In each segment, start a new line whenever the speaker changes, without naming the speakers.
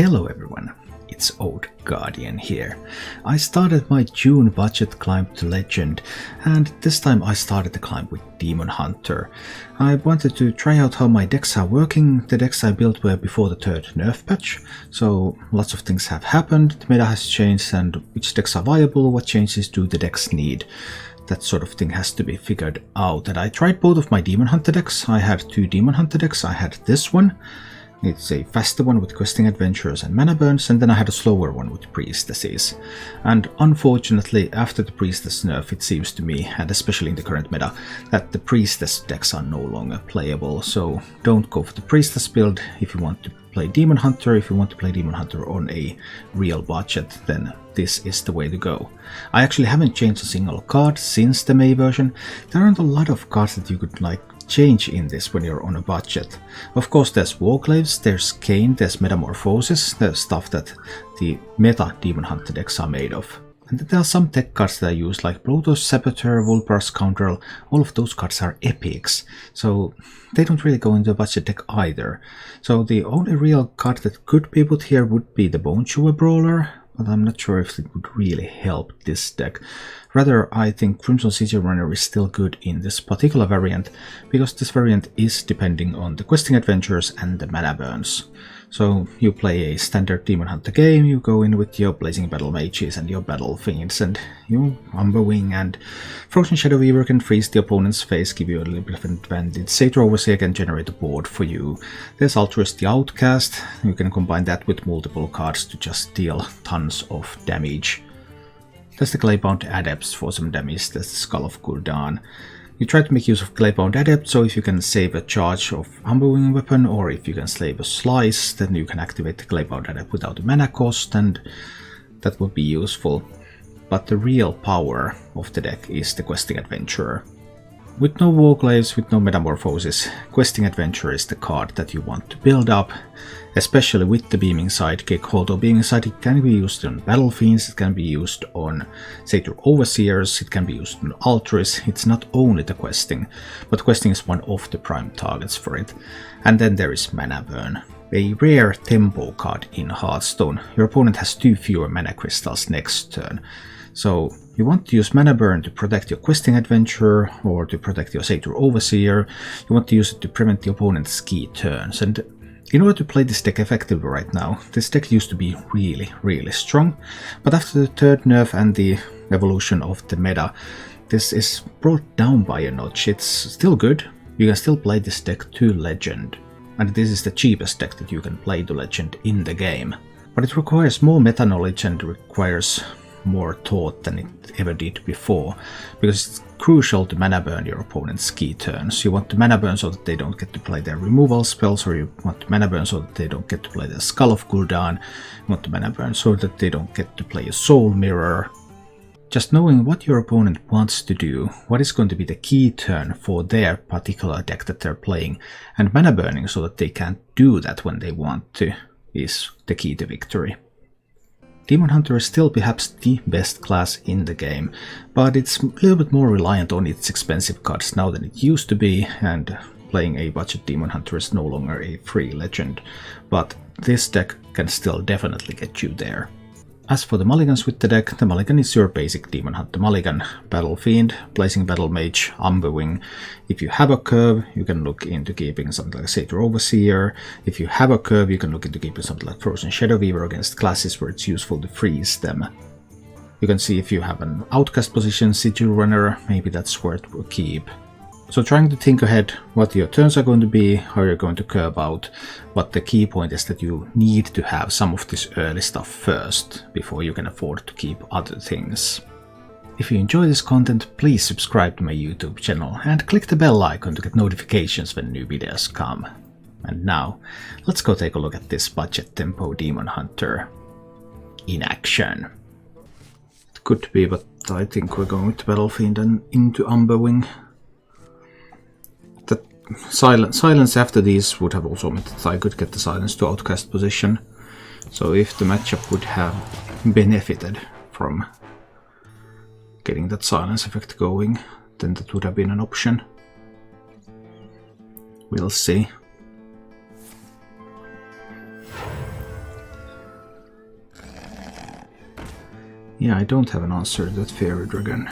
Hello everyone, it's Old Guardian here. I started my June budget climb to Legend, and this time I started the climb with Demon Hunter. I wanted to try out how my decks are working. The decks I built were before the third nerf patch, so lots of things have happened, the meta has changed, and which decks are viable, what changes do the decks need. That sort of thing has to be figured out. And I tried both of my Demon Hunter decks. I had two Demon Hunter decks. I had this one. It's a faster one with questing adventures and mana burns, and then I had a slower one with priestesses. And unfortunately, after the priestess nerf, it seems to me, and especially in the current meta, that the priestess decks are no longer playable. So don't go for the priestess build if you want to play Demon Hunter. If you want to play Demon Hunter on a real budget, then this is the way to go. I actually haven't changed a single card since the May version. There aren't a lot of cards that you could change in this when you're on a budget. Of course, there's Warglaives, there's Kane, there's Metamorphosis, there's stuff that the meta Demon Hunter decks are made of. And then there are some tech cards that I use, like Protoss Saboteur, Vulpar Scoundrel. All of those cards are epics, so they don't really go into a budget deck either. So the only real card that could be put here would be the Bone Chewer Brawler, but I'm not sure if it would really help this deck. Rather, I think Crimson Sigil Runner is still good in this particular variant, because this variant is depending on the questing adventures and the mana burns. So you play a standard Demon Hunter game, you go in with your Blazing Battle Mages and your Battle Fiends, and you Umberwing and Frozen Shadow Weaver can freeze the opponent's face, give you a little bit of an advantage. Satyr Overseer can generate a board for you. There's Altruist the Outcast, you can combine that with multiple cards to just deal tons of damage. There's the Claybound Adepts for some damage, there's the Skull of Gul'dan. You try to make use of Claybound Adept, so if you can save a charge of Umberwing weapon, or if you can save a slice, then you can activate the Claybound Adept without a mana cost, and that would be useful. But the real power of the deck is the Questing Adventurer. With no Warglaives, with no Metamorphosis, Questing Adventurer is the card that you want to build up, especially with the Beaming Sidekick. Although Beaming Sidekick can be used on Battle Fiends, it can be used on Satyr Overseers, it can be used on Altruis. It's not only the questing, but questing is one of the prime targets for it. And then there is Mana Burn, a rare tempo card in Hearthstone. Your opponent has 2 fewer mana crystals next turn. So you want to use Mana Burn to protect your Questing Adventurer or to protect your Satyr Overseer. You want to use it to prevent the opponent's key turns. And in order to play this deck effectively right now, this deck used to be really strong, but after the third nerf and the evolution of the meta, this is brought down by a notch. It's still good, you can still play this deck to Legend, and this is the cheapest deck that you can play to Legend in the game. But it requires more meta knowledge and requires more thought than it ever did before, because it's crucial to mana burn your opponent's key turns. You want to mana burn so that they don't get to play their removal spells, or you want to mana burn so that they don't get to play their Skull of Gul'dan. You want to mana burn so that they don't get to play a Soul Mirror. Just knowing what your opponent wants to do, what is going to be the key turn for their particular deck that they're playing, and mana burning so that they can't do that when they want to, is the key to victory. Demon Hunter is still perhaps the best class in the game, but it's a little bit more reliant on its expensive cards now than it used to be, and playing a budget Demon Hunter is no longer a free legend, but this deck can still definitely get you there. As for the mulligans with the deck, the mulligan is your basic Demon Hunter mulligan. Battle Fiend, Blazing Battle Mage, Umberwing. If you have a curve, you can look into keeping something like Satyr Overseer. If you have a curve, you can look into keeping something like Frozen Shadow Weaver against classes where it's useful to freeze them. You can see if you have an outcast position, Sigil Runner, maybe that's worth a keep. So trying to think ahead what your turns are going to be, how you're going to curve out, but the key point is that you need to have some of this early stuff first, before you can afford to keep other things. If you enjoy this content, please subscribe to my YouTube channel and click the bell icon to get notifications when new videos come. And now, let's go take a look at this budget tempo Demon Hunter in action. It could be, but I think we're going with Battle Fiend and into Umberwing. Silence after these would have also meant that I could get the silence to outcast position. So if the matchup would have benefited from getting that silence effect going, then that would have been an option. We'll see. Yeah, I don't have an answer to that fairy dragon.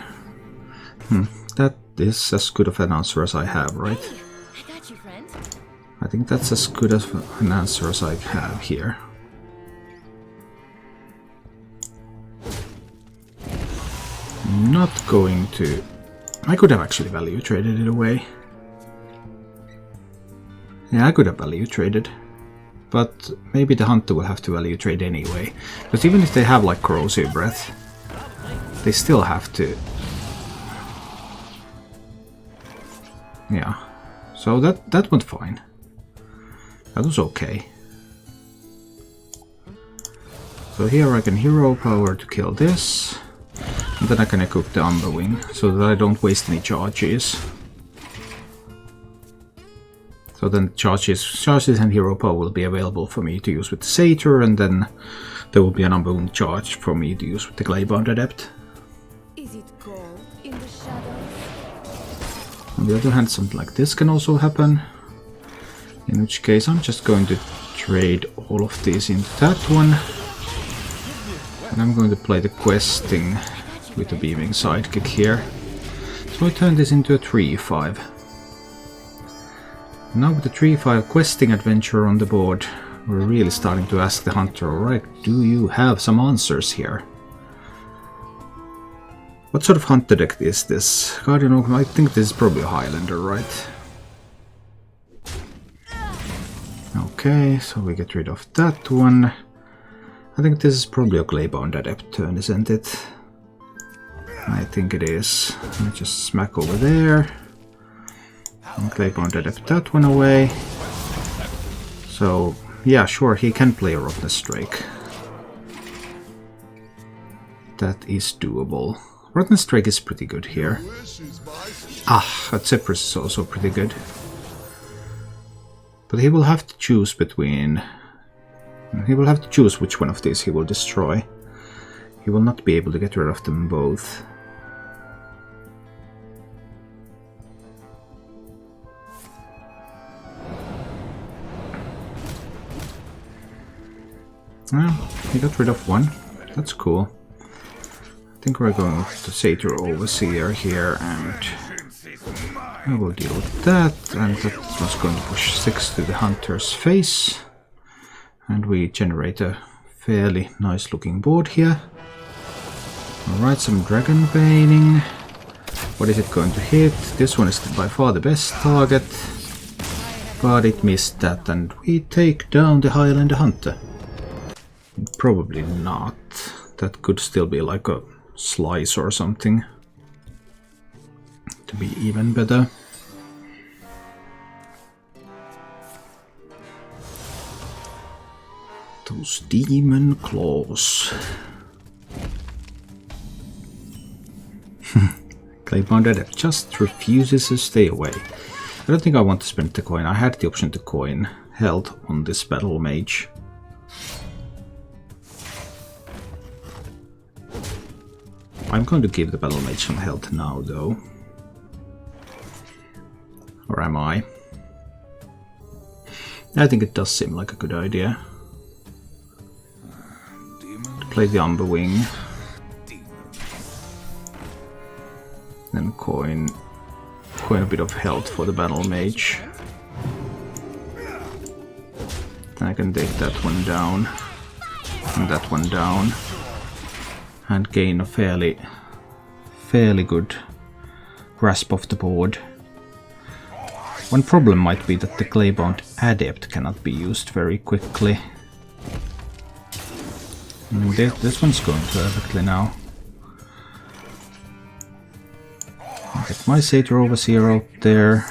That is as good of an answer as I have, right?
Hey, I got you, friend.
I think that's as good of an answer as I have here. Not going to... I could have actually value traded it away. Yeah, I could have value traded. But maybe the hunter will have to value trade anyway. Because even if they have like corrosive breath, they still have to... Yeah. So that went fine. That was okay. So here I can hero power to kill this. And then I can equip the Umberwing, so that I don't waste any charges. So then charges and hero power will be available for me to use with the Satyr, and then there will be an Umberwing charge for me to use with the Claybound Adept.
Is it gold in the shadows?
On the other hand, something like this can also happen. In which case I'm just going to trade all of these into that one. And I'm going to play the questing with the beaming sidekick here. So I turn this into a 3-5. Now with the 3-5 questing adventure on the board, we're really starting to ask the hunter, alright, do you have some answers here? What sort of hunter deck is this? Guardian Oak, I think this is probably a Highlander, right? Okay, so we get rid of that one. I think this is probably a Claybound Adept turn, isn't it? I think it is. Let me just smack over there. And Claybound Adept that one away. So, yeah, sure, he can play a Rottenness Strike. That is doable. Rottenness Strike is pretty good here. Ah, a Zephyrus is also pretty good. But he will have to choose between... He will have to choose which one of these he will destroy. He will not be able to get rid of them both. Well, he got rid of one. That's cool. I think we're going to Satyr Overseer here, and I will deal with that. And that was going to push 6 to the hunter's face. And we generate a fairly nice looking board here. Alright, some Dragon Veining. What is it going to hit? This one is by far the best target. But it missed that, and we take down the Highlander Hunter. Probably not. That could still be like a slice or something. To be even better. Those demon claws. Claybound Adept just refuses to stay away. I don't think I want to spend the coin. I had the option to coin held on this battle mage. I'm going to give the battle mage some health now, though. Or am I? I think it does seem like a good idea. Play the Umberwing. Then coin a bit of health for the battle mage. Then I can take that one down. And that one down. And gain a fairly good grasp of the board. One problem might be that the Claybound Adept cannot be used very quickly. This one's going perfectly now. I'll get my Satyr Overseer out there.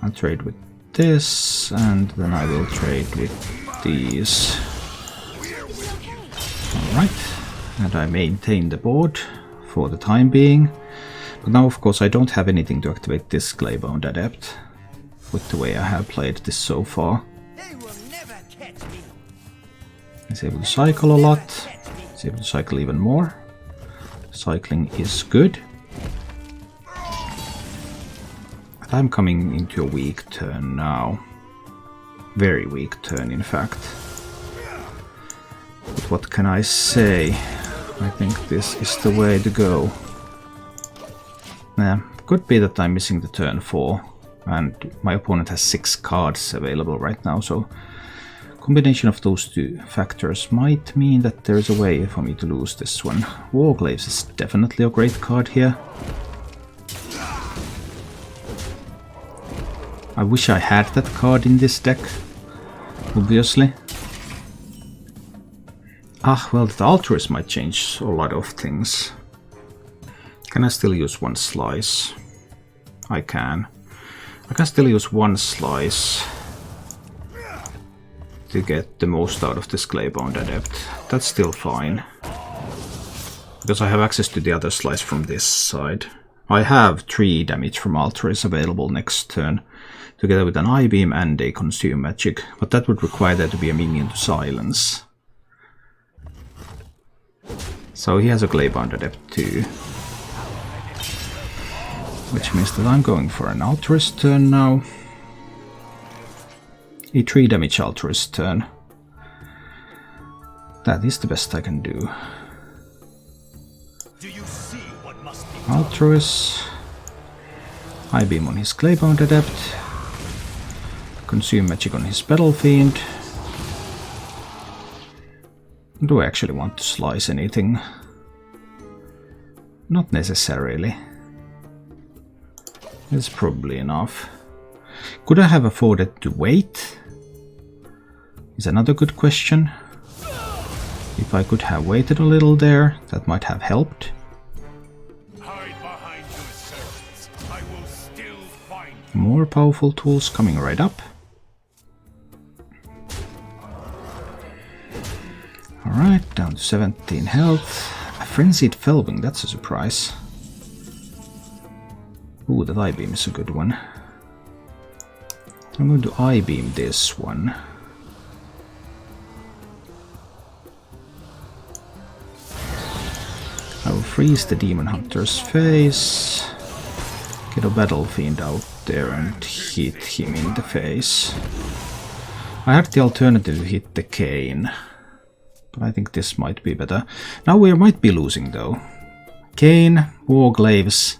I'll trade with this, and then I will trade with these. Alright, and I maintain the board for the time being. But now, of course, I don't have anything to activate this Claybound Adept with the way I have played this so far. He's able to cycle a lot. He's able to cycle even more. Cycling is good. But I'm coming into a weak turn now. Very weak turn, in fact. But what can I say? I think this is the way to go. Yeah, could be that I'm missing the turn 4, and my opponent has 6 cards available right now, so combination of those two factors might mean that there is a way for me to lose this one. Warglaives is definitely a great card here. I wish I had that card in this deck, obviously. Ah, well, the altruist might change a lot of things. Can I still use 1 slice? I can. I can still use 1 slice to get the most out of this Claybound Adept. That's still fine. Because I have access to the other slice from this side. I have 3 damage from altruist available next turn, together with an I-beam and a consume magic, but that would require there to be a minion to silence. So he has a Claybound Adept too. Which means that I'm going for an altruist turn now. A 3 damage altruist turn. That is the best I can do. Altruist. I beam on his Claybound Adept. Consume magic on his Battlefiend. Do I actually want to slice anything? Not necessarily. It's probably enough. Could I have afforded to wait? Is another good question. If I could have waited a little there, that might have helped.
Hide behind your servants. I will still find you.
More powerful tools coming right up. Alright, down to 17 health. A frenzied Felwing, that's a surprise. Ooh, that I-beam is a good one. I'm going to I-beam this one. I will freeze the Demon Hunter's face. Get a Battlefiend out there and hit him in the face. I had the alternative to hit the Cane, but I think this might be better. Now we might be losing though. Cane, Warglaives.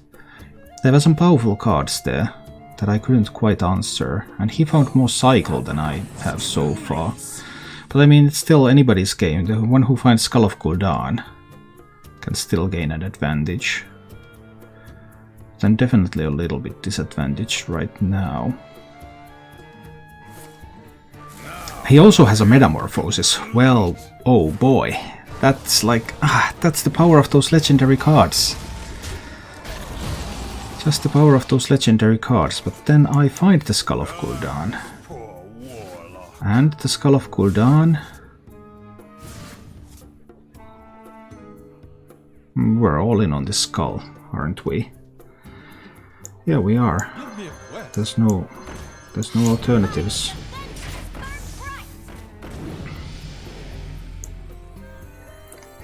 There were some powerful cards there that I couldn't quite answer, and he found more cycle than I have so far. But I mean, it's still anybody's game. The one who finds Skull of Gul'dan can still gain an advantage. But I'm definitely a little bit disadvantaged right now. He also has a Metamorphosis. Well, oh boy. That's like, that's the power of those legendary cards. Just the power of those legendary cards, but then I find the Skull of Gul'dan. And the Skull of Gul'dan. We're all in on this skull, aren't we? Yeah, we are. There's no alternatives.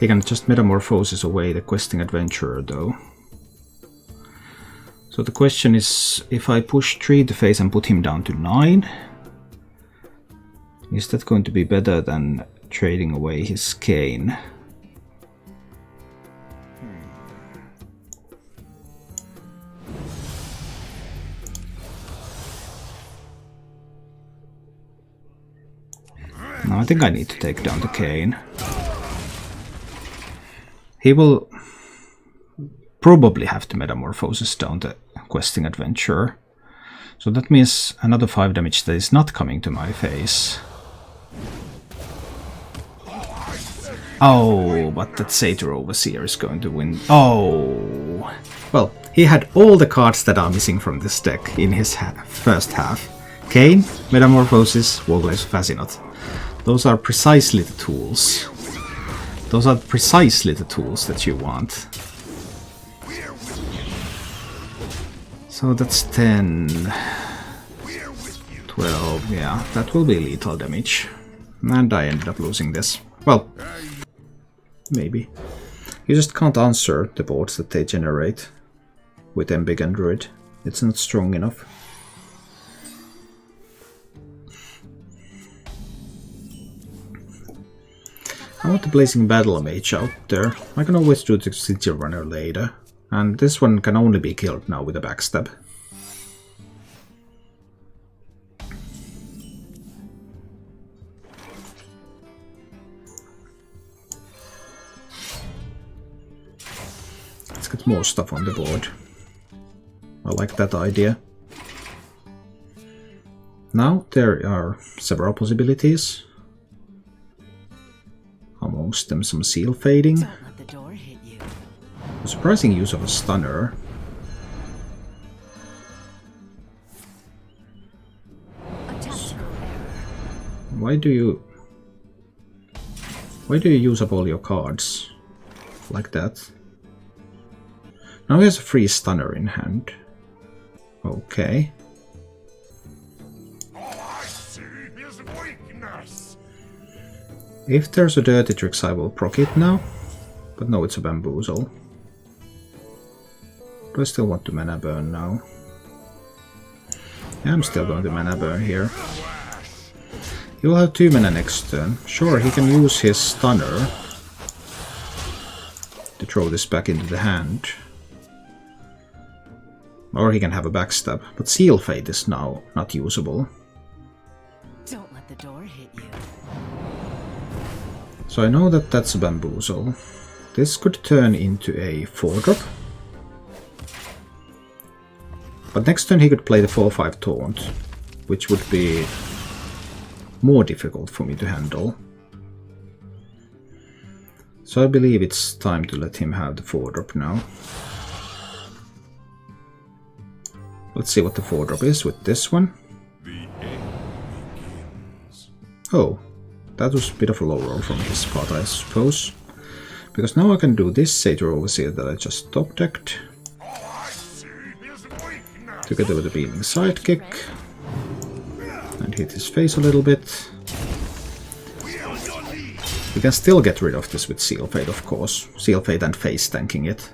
He can just Metamorphosis away the questing adventurer though. So the question is, if I push 3 to face and put him down to 9, is that going to be better than trading away his Cane? No, I think I need to take down the Cane. He will probably have to Metamorphosis down the questing adventurer. So that means another 5 damage that is not coming to my face. Oh, but that Satyr Overseer is going to win. Oh! Well, he had all the cards that are missing from this deck in his first half. Cane, Metamorphosis, Warglaives of Azinot. Those are precisely the tools. Those are precisely the tools that you want. So that's 10, 12, yeah, that will be lethal damage. And I ended up losing this. Well, maybe. You just can't answer the boards that they generate with Embig and Druid. It's not strong enough. I want the Blazing Battle Mage out there. I can always do the City Runner later. And this one can only be killed now with a backstab. Let's get more stuff on the board. I like that idea. Now there are several possibilities. Amongst them some seal fading.
Don't let the door hit you.
A surprising use of a stunner.
A tactical error.
Why do you use up all your cards like that? Now he has a free stunner in hand. Okay. If there's a dirty tricks, I will proc it now. But no, it's a bamboozle. Do I still want to mana burn now? Yeah, I'm still going to mana burn here. He will have 2 mana next turn. Sure, he can use his stunner to throw this back into the hand. Or he can have a backstab. But Seal Fate is now not usable.
Don't let the door hit you.
So I know that that's a bamboozle. This could turn into a 4-drop. But next turn he could play the 4-5 taunt, which would be more difficult for me to handle. So I believe it's time to let him have the 4-drop now. Let's see what the 4-drop is with this one. Oh. That was a bit of a low roll from his part, I suppose. Because now I can do this Satyr Overseer that I just top decked. Together with the Beaming Sidekick. And hit his face a little bit. We can still get rid of this with Seal Fate, of course. Seal Fate and face tanking it.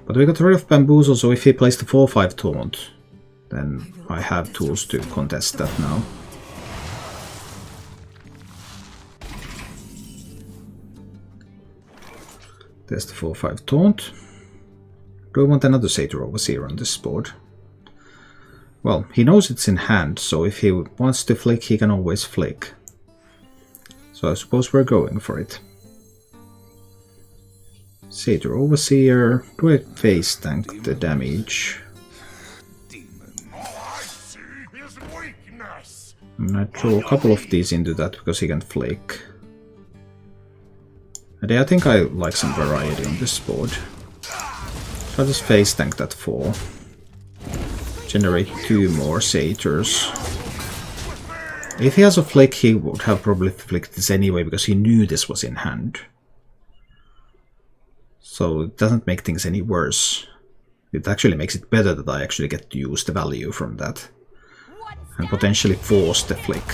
But we got rid of Bamboozle, so if he plays the 4-5 taunt, then I have tools to contest that now. There's the 4-5 taunt. Do I want another Satyr Overseer on this board? Well, he knows it's in hand, so if he wants to flick, he can always flick. So I suppose we're going for it. Satyr Overseer. Do I face tank the damage? I'm gonna throw a couple of these into that because he can flick. And I think I like some variety on this board. So I'll just face tank that 4. Generate 2 more Satyrs. If he has a flick, he would have probably flicked this anyway because he knew this was in hand. So it doesn't make things any worse. It actually makes it better that I actually get to use the value from that. And potentially force the flick.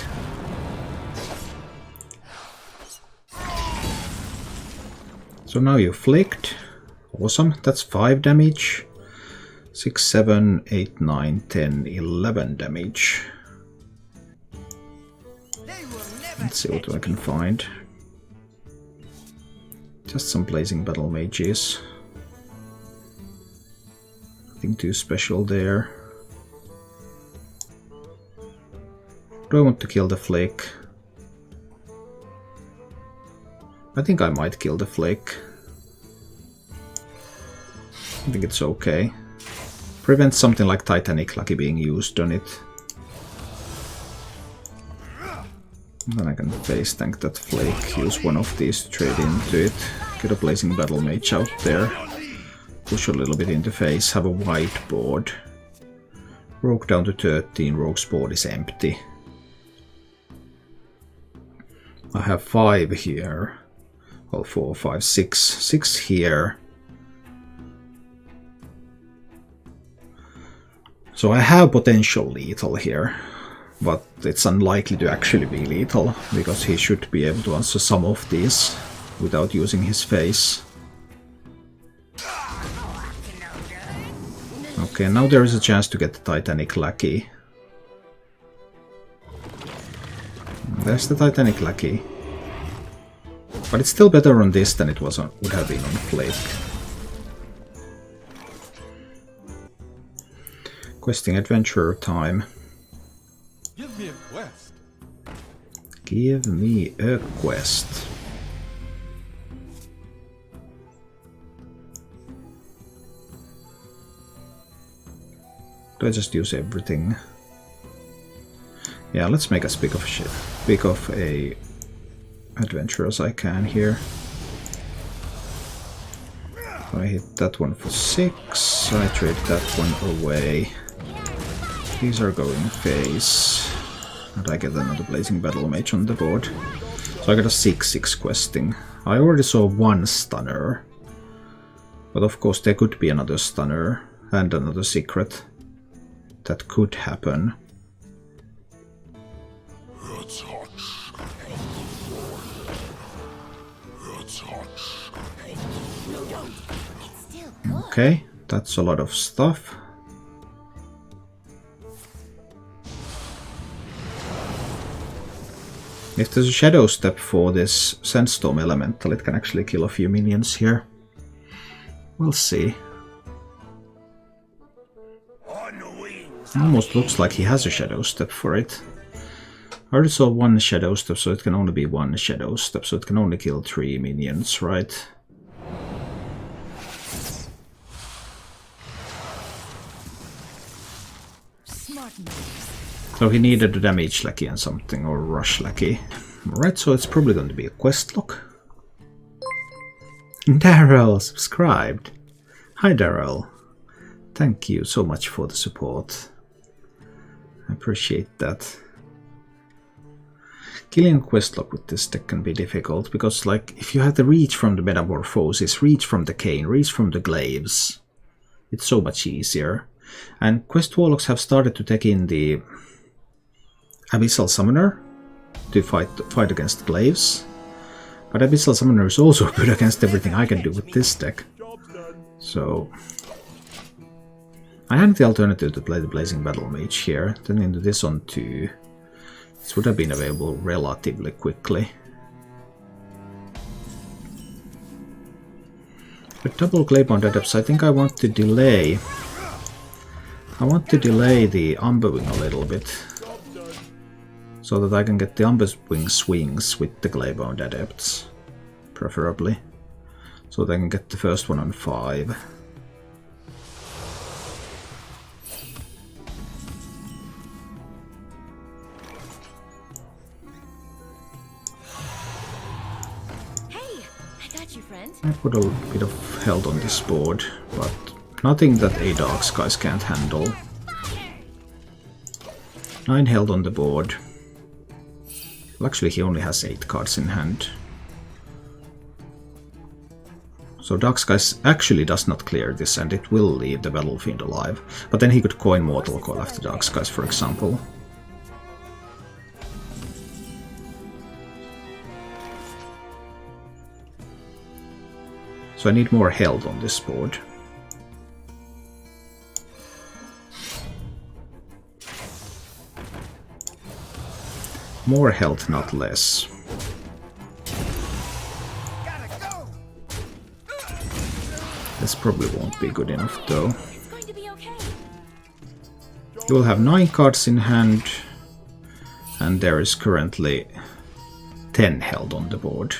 So now you flicked. Awesome, that's 5 damage. 6, 7, 8, 9, 10, 11 damage. Let's see what I can find. Just some Blazing Battle Mages. Nothing too special there. Do I want to kill the flick? I think I might kill the flick. I think it's okay. Prevents something like Titanic Lucky being used on it. And then I can face tank that flick, use one of these to trade into it, get a Blazing Battle Mage out there, push a little bit into face, have a white board. Rogue down to 13, Rogue's board is empty. I have 5 here. Well, 4, 5, 6. 6 here. So I have potential lethal here, but it's unlikely to actually be lethal, because he should be able to answer some of these without using his face. Okay, now there is a chance to get the Titanic Lackey. There's the Titanic Lackey. But it's still better on this than it was on, would have been on Flake. Questing adventurer time.
Give me a quest.
Give me a quest. Do I just use everything? Yeah, let's make as big of a adventure as I can here. So I hit that one for 6. I trade that one away. These are going phase. And I get another Blazing Battle Mage on the board. So I got a 6/6 questing. I already saw one stunner. But of course there could be another stunner and another secret. That could happen.
It's hot. It's hot.
Okay, that's a lot of stuff. If there's a shadow step for this Sandstorm Elemental, it can actually kill a few minions here. We'll see. Almost looks like he has a shadow step for it. I already saw one shadow step, so it can only be one shadow step, so it can only kill 3 minions, right? So he needed a damage lackey and something, or rush lackey. Alright, so it's probably going to be a quest log. Daryl subscribed. Hi Daryl. Thank you so much for the support. I appreciate that. Killing a quest log with this deck can be difficult, because like if you have the reach from the Metamorphosis, reach from the Cane, reach from the Glaives, it's so much easier. And quest warlocks have started to take in the Abyssal Summoner to fight against Glaives. But Abyssal Summoner is also good against everything I can do with this deck. So I had the alternative to play the Blazing Battle Mage here, then into this on 2. This would have been available relatively quickly. With double Claybound Adepts, I think I want to delay. I want to delay the Umberwing a little bit, so that I can get the Umberwing swings with the Claybound Adepts, preferably, so that I can get the first one on 5. I put a bit of health on this board, but nothing that a Dark Skies can't handle. 9 health on the board. Well, actually he only has 8 cards in hand. So Dark Skies actually does not clear this, and it will leave the battlefield alive. But then he could coin Mortal Coil after Dark Skies, for example. So I need more health on this board. More health, not less. This probably won't be good enough though. You will have 9 cards in hand, and there is currently 10 health on the board.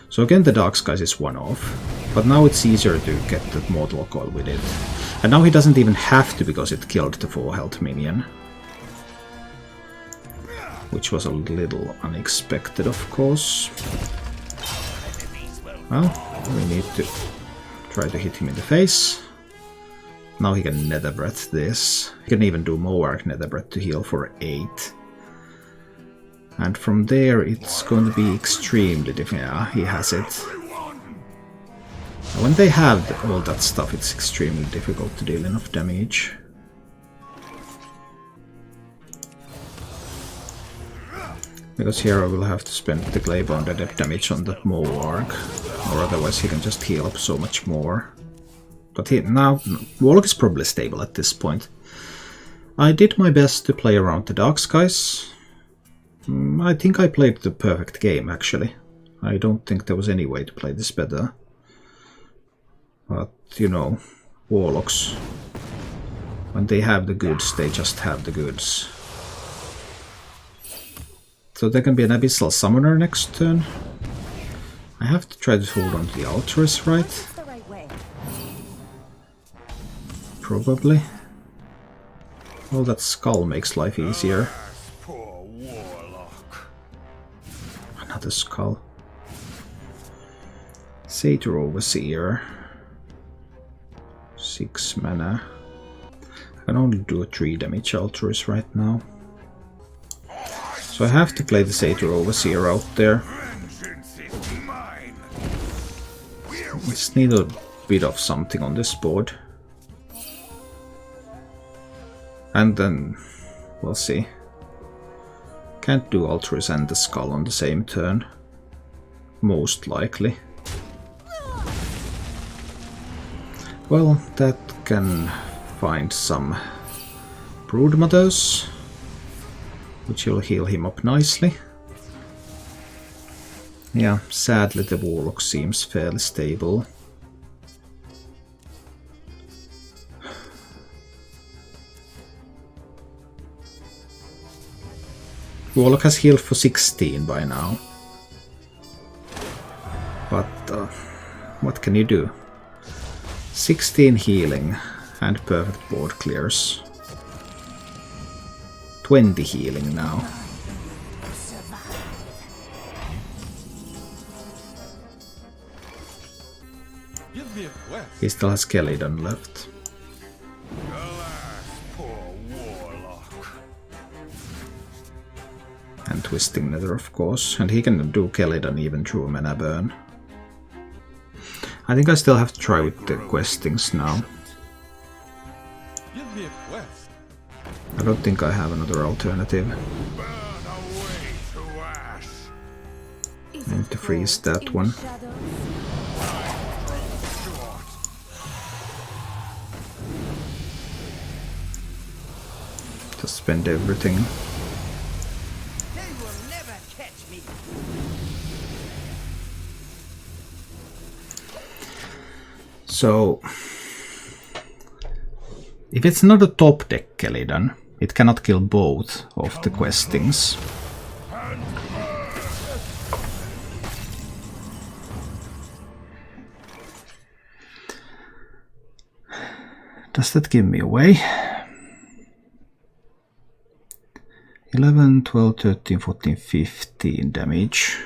So again the Dark Skies is one off, but now it's easier to get that Mortal Coil with it. And now he doesn't even have to, because it killed the 4 health minion. Which was a little unexpected, of course. Well, we need to try to hit him in the face. Now he can Nether Breath this. He can even do Moarg Nether Breath to heal for 8. And from there it's going to be extremely difficult. Yeah, he has it. When they have all that stuff, it's extremely difficult to deal enough damage. Because here I will have to spend the Claybound Adept damage on that Moarg, or otherwise he can just heal up so much more. But now, Warlock is probably stable at this point. I did my best to play around the Dark Skies. I think I played the perfect game, actually. I don't think there was any way to play this better. But, you know, warlocks, when they have the goods, they just have the goods. So there can be an Abyssal Summoner next turn. I have to try to hold on to the Altruis, right? Probably. Well, that skull makes life easier.
Poor warlock.
Another skull. Satyr Overseer. 6 mana. I can only do a 3 damage Altruis right now. So I have to play the Satyr Overseer out there.
Vengeance is mine.
I just need a bit of something on this board. And then we'll see. Can't do Altruis and the skull on the same turn. Most likely. Well, that can find some Broodmothers, which will heal him up nicely. Yeah, sadly the Warlock seems fairly stable. Warlock has healed for 16 by now. But what can you do? 16 healing and perfect board clears. 20 healing now. He still has Kellyden left.
Alas, poor warlock.
And Twisting Nether, of course. And he can do Kellyden even through a mana burn. I think I still have to try with the questings now.
Give me a quest.
I don't think I have another alternative.
Burn away to ash.
I need to freeze that one. Just spend everything.
They will never catch me.
So, if it's not a top deck Kellyden, it cannot kill both of the questings. Does that give me away? 11, 12, 13, 14, 15 damage.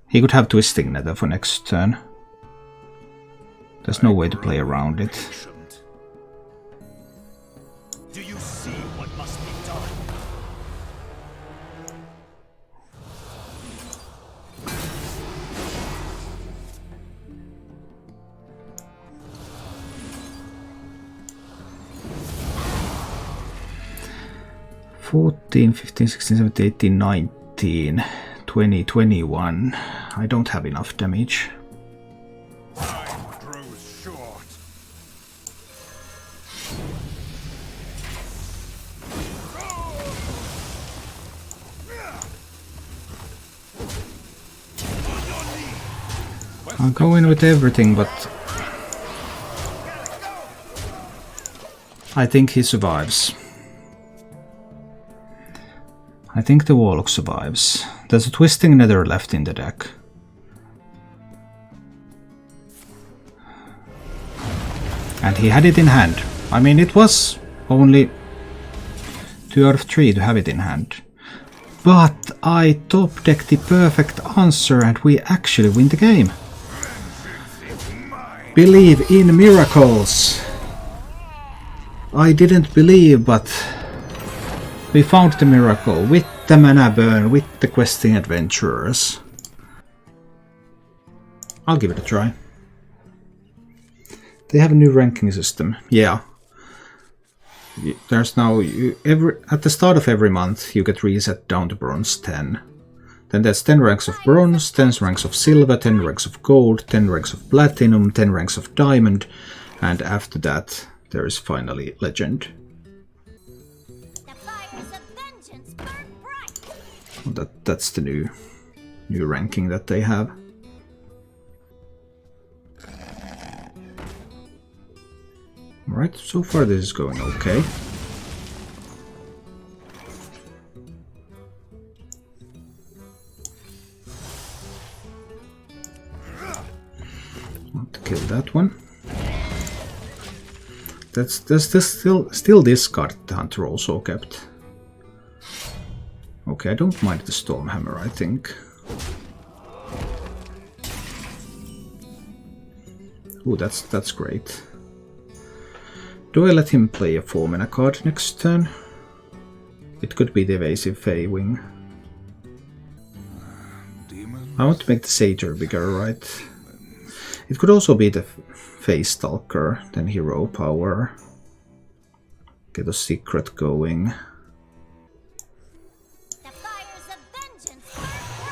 He could have Twisting Nether for next turn. There's no way to play around it.
Do you see what must be done?
14, 15, 16, 17, 18, 19, 20, 21. I don't have enough damage.
Time grows short.
I'll go in with everything, but I think he survives. I think the Warlock survives. There's a Twisting Nether left in the deck. And he had it in hand. I mean, it was only 2 out of 3 to have it in hand. But I top decked the perfect answer and we actually win the game. Believe in miracles. I didn't believe, but we found the miracle with the mana burn, with the questing adventurers. I'll give it a try. They have a new ranking system. Yeah. There's now at the start of every month you get reset down to bronze 10. Then there's 10 ranks of bronze, 10 ranks of silver, 10 ranks of gold, 10 ranks of platinum, 10 ranks of diamond, and after that there is finally legend.
The fires of vengeance burn bright.
Well, that's the new ranking that they have. Alright, so far this is going okay. Want to kill that one. There's still this card the hunter also kept. Okay, I don't mind the Stormhammer, I think. Ooh, that's great. Do I let him play a 4-mana card next turn? It could be the Evasive Feywing. I want to make the Satyr bigger, right? It could also be the Face Stalker, then Hero Power. Get a secret going.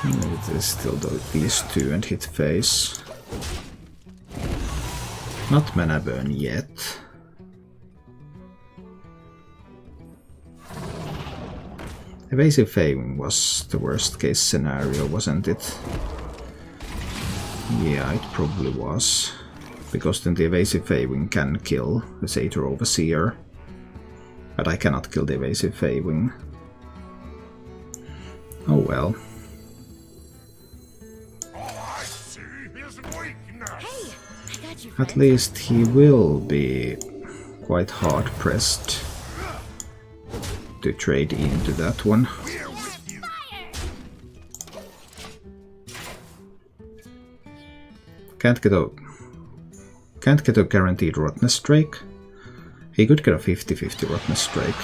It is still these two and hit face. Not mana burn yet. Evasive Feywing was the worst case scenario, wasn't it? Yeah, it probably was. Because then the Evasive Feywing can kill the Satyr Overseer. But I cannot kill the Evasive Feywing. Oh well. At least he will be quite hard pressed to trade into that one. Can't get a guaranteed Rottnest Drake. He could get a 50-50 Rottnest Drake.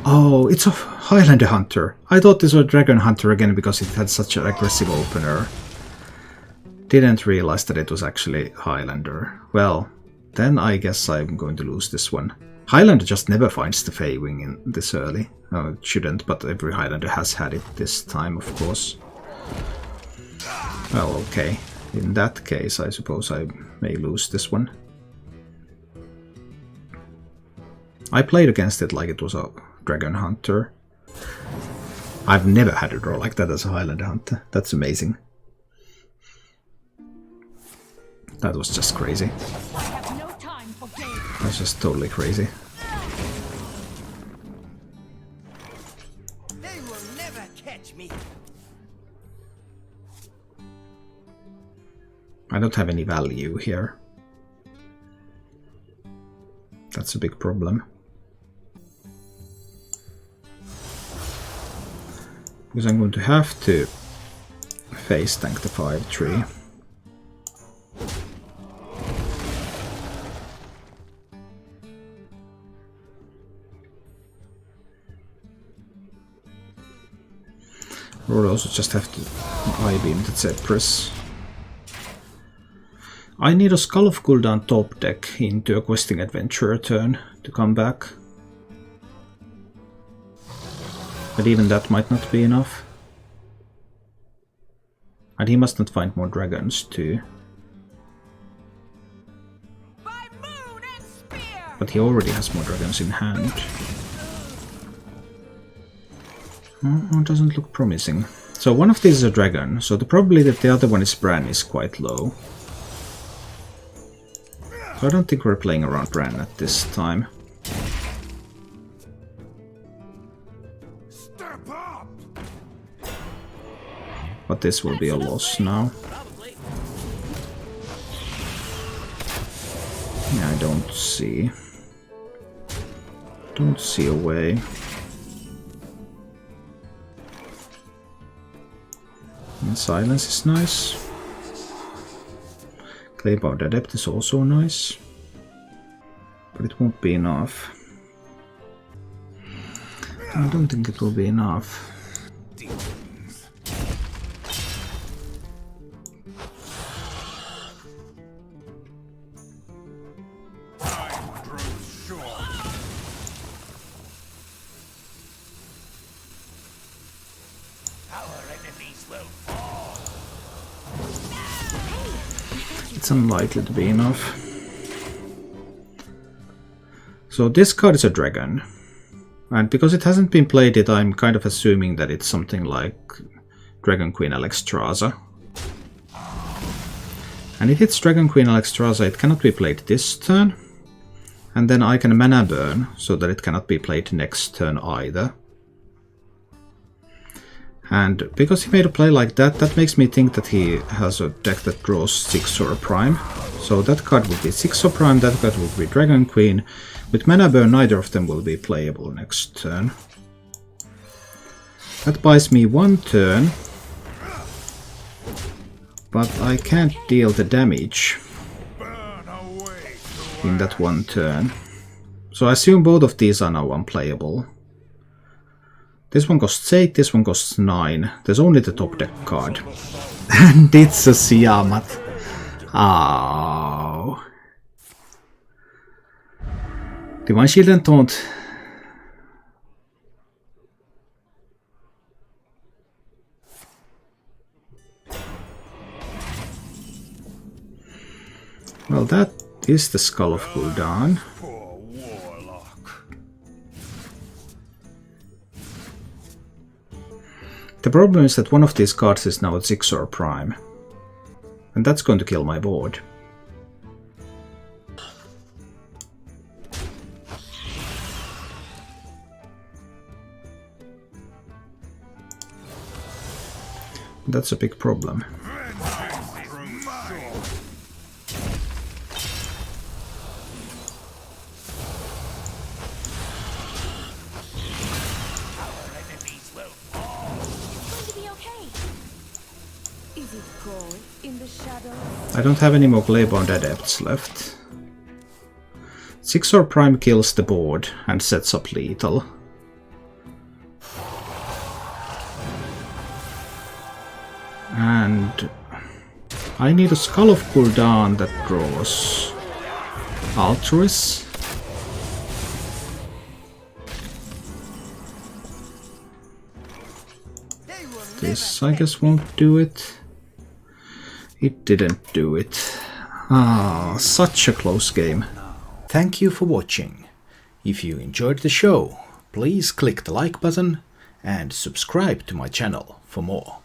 Oh, it's a Highlander Hunter. I thought this was a Dragon Hunter again because it had such an aggressive opener. Didn't realize that it was actually Highlander. Well, then I guess I'm going to lose this one. Highlander just never finds the Feywing in this early. No, it shouldn't, but every Highlander has had it this time, of course. Well, okay. In that case, I suppose I may lose this one. I played against it like it was a Dragon Hunter. I've never had a draw like that as a Highlander Hunter. That's amazing. That was just crazy. That's just totally crazy.
They will never catch me.
I don't have any value here. That's a big problem. Because I'm going to have to face tank the 5-3. Or also just have to I-beam the Zephyrus. I need a Skull of Gul'dan top deck into a Questing Adventurer turn to come back. But even that might not be enough. And he must not find more dragons too. But he already has more dragons in hand. Oh, doesn't look promising. So one of these is a dragon, so the probability that the other one is Bran is quite low. So I don't think we're playing around Bran at this time.
Step up!
But this will be a loss now. Yeah, I don't see a way. And silence is nice. Claybound Adept is also nice. But it won't be enough. I don't think it will be enough. It's unlikely to be enough. So this card is a dragon. And because it hasn't been played yet, I'm kind of assuming that it's something like Dragon Queen Alexstrasza. And if it's Dragon Queen Alexstrasza, it cannot be played this turn. And then I can mana burn, so that it cannot be played next turn either. And because he made a play like that, that makes me think that he has a deck that draws 6 Prime. So that card would be 6 Prime, that card would be Dragon Queen. With mana burn, neither of them will be playable next turn. That buys me 1 turn. But I can't deal the damage in that 1 turn. So I assume both of these are now unplayable. This one costs 8, this one costs 9. There's only the top deck card. And it's a Siamat. Oh. Divine Shield and Taunt. Well, that is the Skull of Gul'dan.
Poor warlock.
The problem is that one of these cards is now at 6 Prime. And that's going to kill my board. That's a big problem. I don't have any more Gleybound Adepts left. 6 Prime kills the board and sets up lethal. And I need a Skull of Gul'dan that draws Altruis. This, I guess, won't do it. It didn't do it. Ah, such a close game. Thank you for watching. If you enjoyed the show, please click the like button and subscribe to my channel for more.